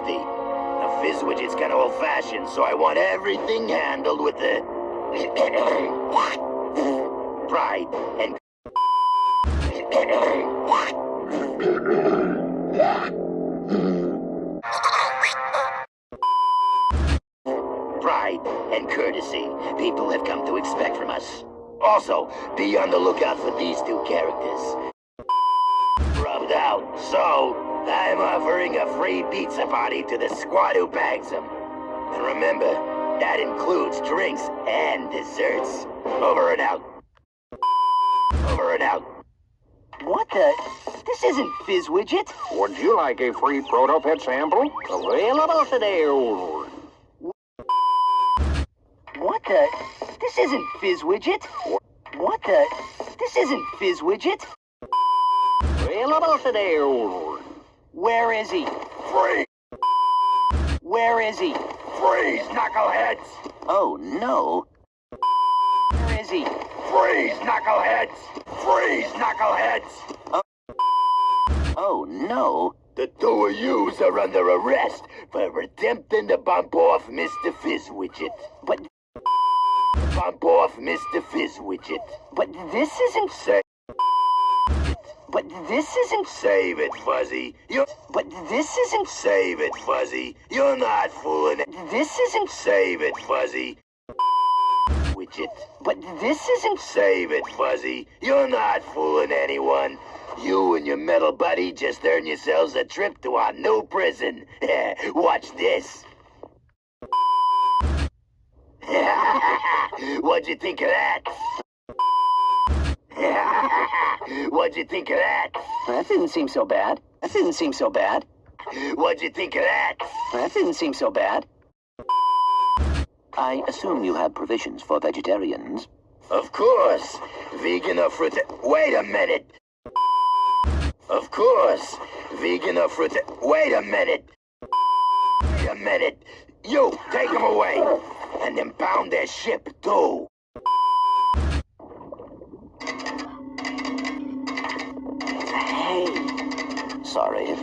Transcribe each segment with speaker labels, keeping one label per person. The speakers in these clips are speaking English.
Speaker 1: thrifty. A Fizzwidget's kind of old-fashioned, so I want everything handled with the pride and pride and courtesy people have come to expect from us. Also, be on the lookout for these two characters. Rubbed out, so I'm offering a free pizza party to the squad who bags them. And remember, that includes drinks and desserts. Over and out. Over and out.
Speaker 2: What the? This isn't Fizzwidget.
Speaker 3: Would you like a free proto-pet sample? Available today.
Speaker 2: What the? This isn't Fizzwidget. What the? This isn't Fizzwidget.
Speaker 3: Available today.
Speaker 2: Where is he?
Speaker 1: Freeze!
Speaker 2: Where is he?
Speaker 1: Freeze, knuckleheads!
Speaker 2: Oh no. Where is he?
Speaker 1: Freeze, knuckleheads! Freeze, knuckleheads!
Speaker 2: Oh no.
Speaker 1: The two of yous are under arrest for attempting to bump off Mr. Fizzwidget.
Speaker 2: But
Speaker 1: Bump off Mr. Fizzwidget.
Speaker 2: this isn't. But this isn't.
Speaker 1: Save it, Fuzzy.
Speaker 2: But this isn't.
Speaker 1: Save it, Fuzzy. You're not fooling it.
Speaker 2: This isn't.
Speaker 1: Save it, Fuzzy. Widget.
Speaker 2: But this isn't.
Speaker 1: Save it, Fuzzy. You're not fooling anyone. You and your metal buddy just earned yourselves a trip to our new prison. Watch this. What'd you think of that? What'd you think of that?
Speaker 2: That didn't seem so bad. That didn't seem so bad.
Speaker 1: What'd you think of that?
Speaker 2: That didn't seem so bad. I assume you have provisions for vegetarians.
Speaker 1: Of course. Vegan or fruit. Wait a minute. Of course. Vegan or fruit. Wait a minute. Wait a minute. You, take them away. And impound their ship, too.
Speaker 2: Hey. Sorry.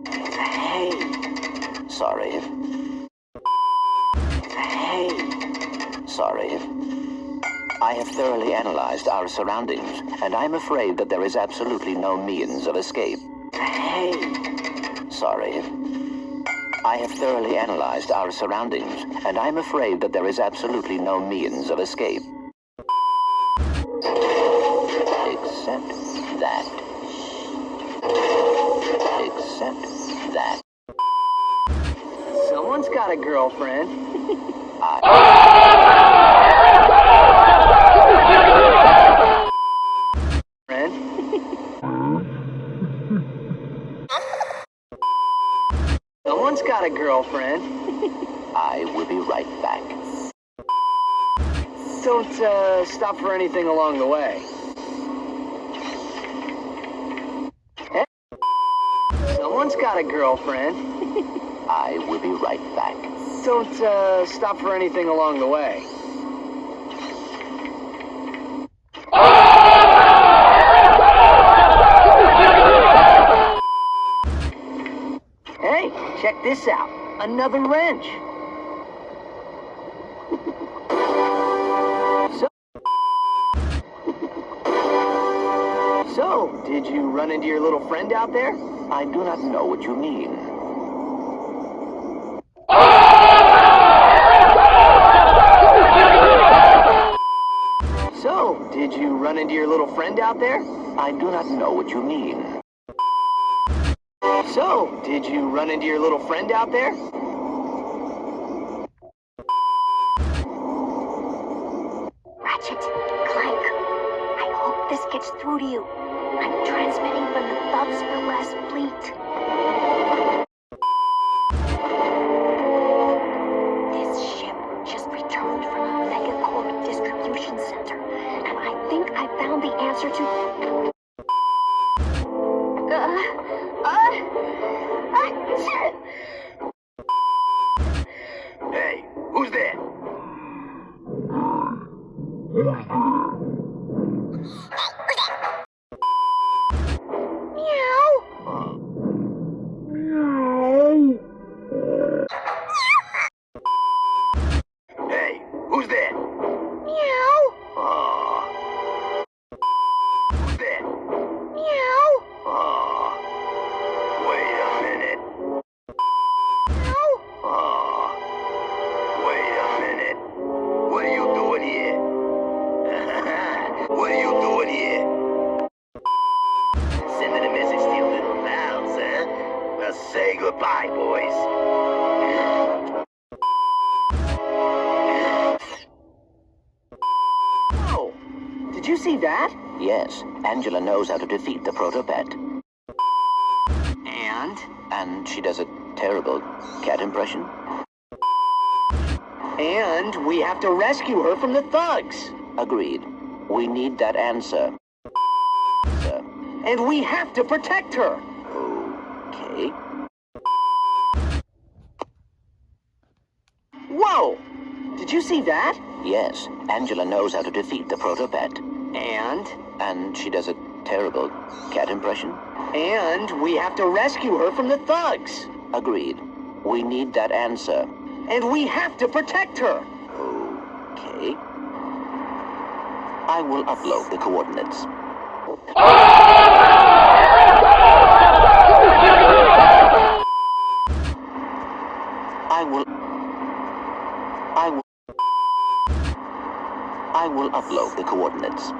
Speaker 2: Hey. Sorry. Hey. Sorry. I have thoroughly analyzed our surroundings, and I'm afraid that there is absolutely no means of escape. Hey. Sorry. I have thoroughly analyzed our surroundings, and I'm afraid that there is absolutely no means of escape. Except that. Except that. Someone's got a girlfriend. Someone's got a girlfriend. I will be right back. Don't, stop for anything along the way. Hey. Someone's got a girlfriend. I will be right back. Don't, stop for anything along the way. Hey, check this out. Another wrench. So, did you run into your little friend out there? I do not know what you mean. So, did you run into your little friend out there? I do not know what you mean. So, did you run into your little friend out there?
Speaker 4: Ratchet Clank, I hope this gets through to you. I'm transmitting from the Thugs for Less fleet. This ship just returned from a Megacorp distribution center, and I think I found the answer to...
Speaker 1: Hey, who's there?
Speaker 4: Meow.
Speaker 5: that?
Speaker 2: Yes, Angela knows how to defeat the proto-pet.
Speaker 5: And?
Speaker 2: And she does a terrible cat impression.
Speaker 5: And we have to rescue her from the thugs.
Speaker 2: Agreed. We need that answer.
Speaker 5: And we have to protect her.
Speaker 2: Okay.
Speaker 5: Whoa! Did you see that?
Speaker 2: Yes, Angela knows how to defeat the proto-pet.
Speaker 5: And?
Speaker 2: And she does a terrible cat impression.
Speaker 5: And we have to rescue her from the thugs.
Speaker 2: Agreed. We need that answer.
Speaker 5: And we have to protect her.
Speaker 2: Okay. I will upload the coordinates. I will upload the coordinates.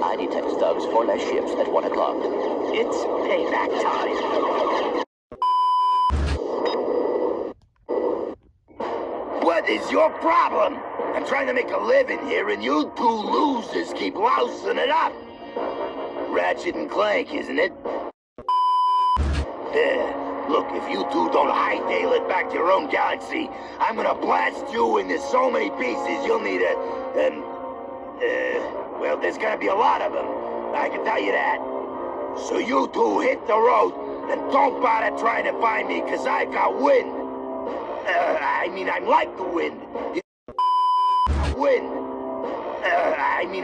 Speaker 2: I detect thugs for less ships at 1 o'clock.
Speaker 5: It's payback time.
Speaker 1: What is your problem? I'm trying to make a living here, and you two losers keep lousing it up. Ratchet and Clank, isn't it? Look, if you two don't hightail it back to your own galaxy, I'm gonna blast you into so many pieces you'll need well, there's gonna be a lot of them. I can tell you that. So you two hit the road, and don't bother trying to find me, 'cause I got wind. I'm like the wind.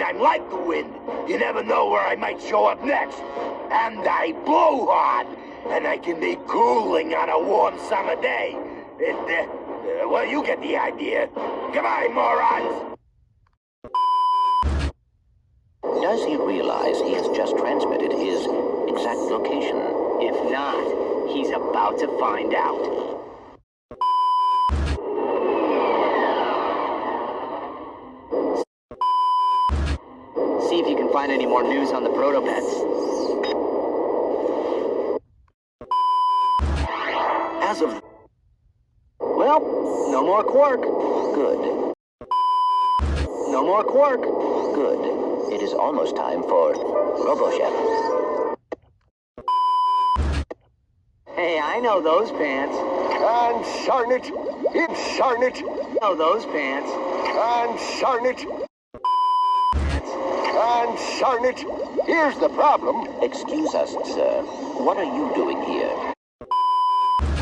Speaker 1: I'm like the wind. You never know where I might show up next. And I blow hard, and I can be cooling on a warm summer day. Well, you get the idea. Goodbye, morons.
Speaker 2: Does he realize he has just transmitted his exact location?
Speaker 5: If not, he's about to find out. See if you can find any more news on the proto-pets. As of... Well, no more Quark.
Speaker 2: Good.
Speaker 5: No more Quark.
Speaker 2: Good. It is almost time for RoboChef.
Speaker 5: Hey, I know those pants.
Speaker 3: And sarn it, it's sarn it,
Speaker 5: Know those pants.
Speaker 3: and sarn it, and sarn it. Here's the problem.
Speaker 2: Excuse us, sir. What are you doing here?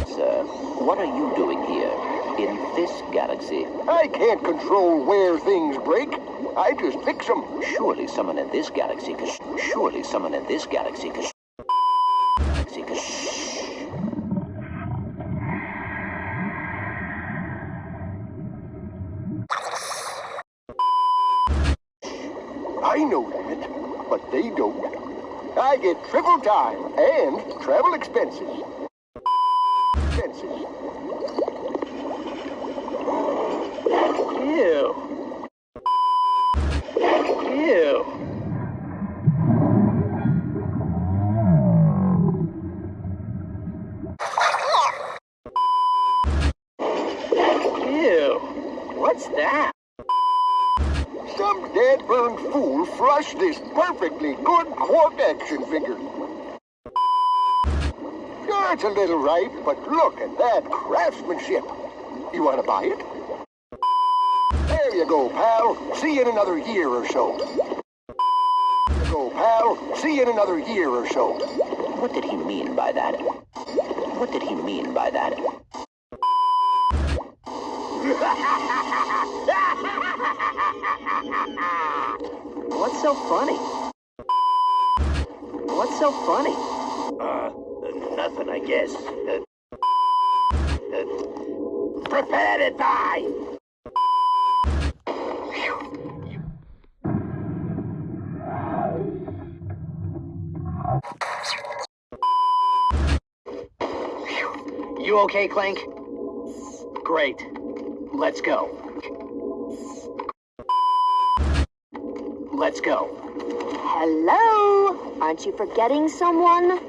Speaker 2: Sir, what are you doing here? In this galaxy?
Speaker 3: I can't control where things break. I just fix them.
Speaker 2: Surely someone in this galaxy could... Surely someone in this galaxy could...
Speaker 3: I know that, but they don't. I get triple time and travel expenses.
Speaker 5: Ew. Ew. Ew. What's that?
Speaker 3: Some dead-burned fool flushed this perfectly good Quark action figure. Sure, it's a little ripe, but look at that craftsmanship. You want to buy it? There you go, pal. See you in another year or so. There you go, pal. See you in another year or so.
Speaker 2: What did he mean by that? What did he mean by that?
Speaker 5: What's so funny? What's so funny?
Speaker 1: Nothing, I guess. Prepare to die!
Speaker 5: You okay, Clank? Great. Let's go. Let's go.
Speaker 4: Hello? Aren't you forgetting someone?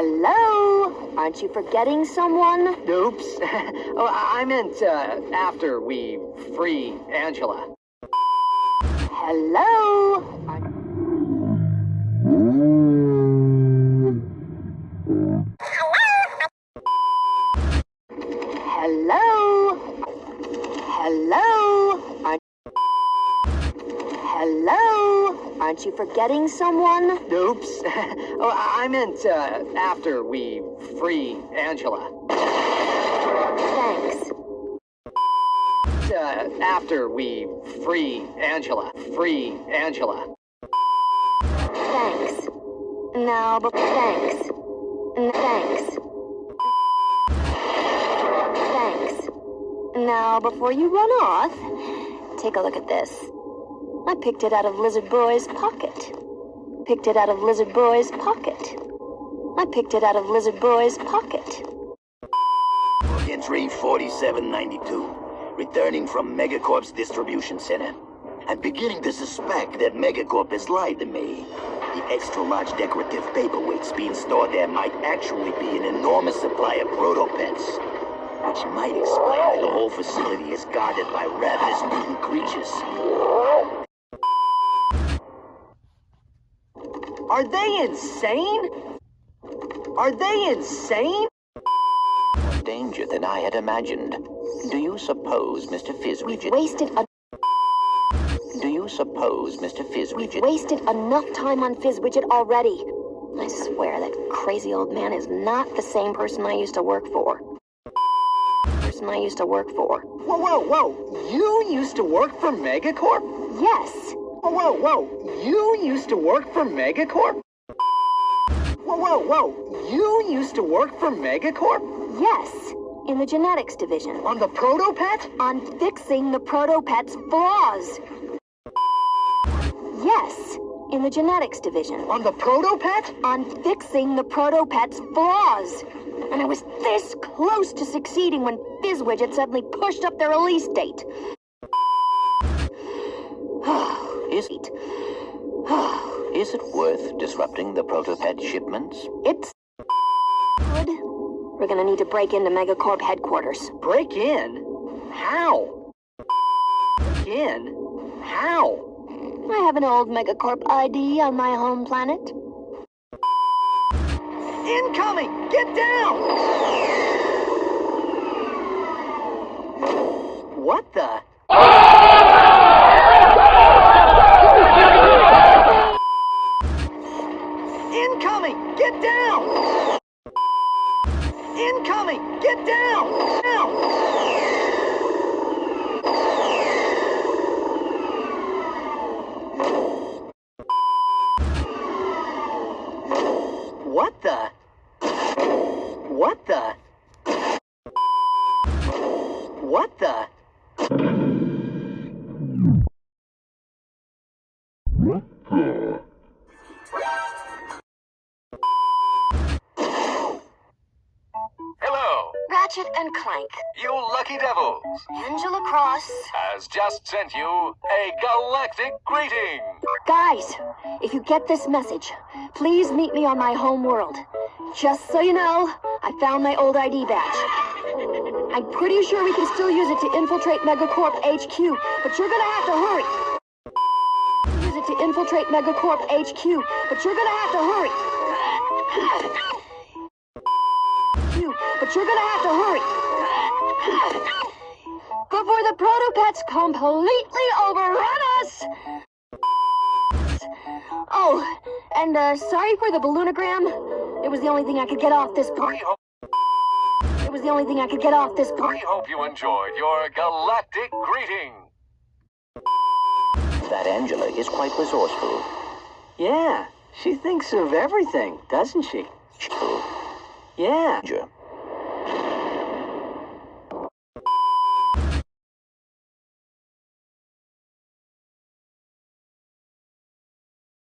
Speaker 4: Hello? Aren't you forgetting someone?
Speaker 5: Oops. Oh, I meant, after we free Angela.
Speaker 4: Hello? Hello? Hello? Hello? Aren't you forgetting someone?
Speaker 5: Oops. Oh, I meant, after we free Angela.
Speaker 4: Thanks.
Speaker 5: After we free Angela. Free Angela.
Speaker 4: Thanks. Now, but thanks. Thanks. Thanks. Now, before you run off, take a look at this. I picked it out of Lizard Boy's pocket. Picked it out of Lizard Boy's pocket. I picked it out of Lizard Boy's pocket.
Speaker 1: Entry 4792. Returning from Megacorp's distribution center. I'm beginning to suspect that Megacorp has lied to me. The extra-large decorative paperweights being stored there might actually be an enormous supply of proto-pets, which might explain why the whole facility is guarded by ravenous mutant creatures.
Speaker 5: Are they insane? Are they insane?
Speaker 2: More danger than I had imagined. Do you suppose, Mr. Fizzwidget...
Speaker 4: Wasted a...
Speaker 2: Do you suppose, Mr. Fizzwidget...
Speaker 4: Wasted enough time on Fizzwidget already. I swear that crazy old man is not the same person I used to work for.
Speaker 5: Whoa, whoa, whoa. You used to work for Megacorp?
Speaker 4: Yes.
Speaker 5: Whoa, whoa. You used to work for Megacorp? Whoa, whoa. You used to work for Megacorp?
Speaker 4: Yes. In the genetics division.
Speaker 5: On the proto-pet?
Speaker 4: On fixing the proto-pet's flaws. Yes. In the genetics division.
Speaker 5: On the proto-pet?
Speaker 4: On fixing the proto-pet's flaws. And I was this close to succeeding when Fizzwidget suddenly pushed up their release date.
Speaker 2: Is it worth disrupting the proto-pet shipments?
Speaker 4: It's good. We're gonna need to break into Megacorp headquarters.
Speaker 5: Break in? How? Break in? How?
Speaker 4: I have an old Megacorp ID on my home planet.
Speaker 5: Incoming! Get down! What the? Incoming! Get down! Incoming! Get down! Down! What the? What the? What the?
Speaker 6: Hello,
Speaker 4: Ratchet and Clank.
Speaker 6: you lucky devils,
Speaker 4: Angela Cross.
Speaker 6: has just sent you a galactic greeting.
Speaker 4: Guys, if you get this message, please meet me on my home world. Just so you know, I found my old ID badge. I'm pretty sure we can still use it to infiltrate Megacorp HQ, but you're gonna have to hurry. Use it to infiltrate Megacorp HQ, but you're gonna have to hurry. But you're gonna have to hurry. Before the proto-pets completely overrun us! Oh, and sorry for the balloonogram. It was the only thing I could get off this point. It was the only thing I could get off this
Speaker 6: We
Speaker 4: point.
Speaker 6: hope you enjoyed your galactic greeting.
Speaker 2: That Angela is quite resourceful.
Speaker 5: Yeah, she thinks of everything, doesn't she? Yeah.
Speaker 2: Danger.